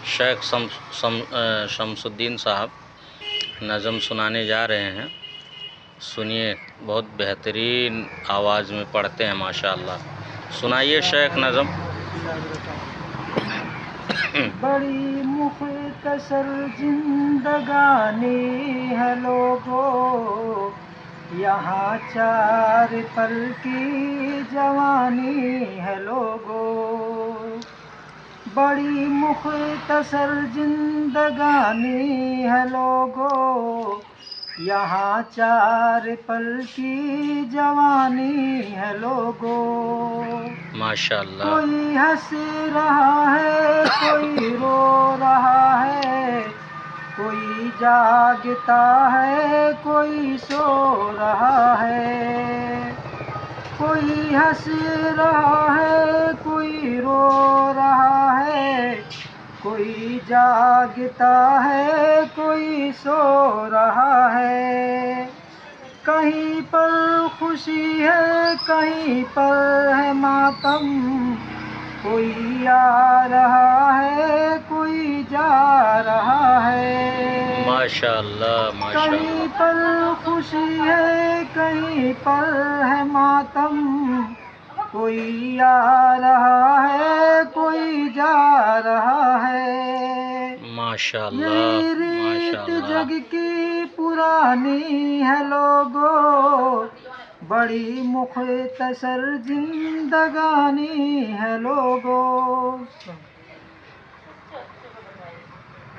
शेख शमसुद्दीन साहब नज़म सुनाने जा रहे हैं। सुनिए, बहुत बेहतरीन आवाज़ में पढ़ते हैं माशाअल्लाह। सुनाइए शेख नज़म। बड़ी मुख्तसर जिंदगानी है लोगों, यहाँ 4 पल की जवानी है लोगों। बड़ी मुख्तसर जिंदगानी है लोगों, यहाँ 4 पल की जवानी है लोगों। माशाअल्लाह। कोई हंस रहा है, कोई रो रहा है, कोई जागता है, कोई सो रहा है। कोई हंस रहा है, कोई रो रहा है, कोई जागता है, कोई सो रहा है। कहीं पर खुशी है, कहीं पर है मातम, कोई आ रहा है, कोई जा रहा है। माशाअल्लाह कहीं माशाअल्लाह। पर खुशी है, कहीं पर है मातम, कोई आ रहा है, कोई जा रहा है। माशाअल्लाह ये रीत माशाअल्लाह। जग की पुरानी है लोगों, बड़ी मुख्तसर जिंदगानी है लोगों।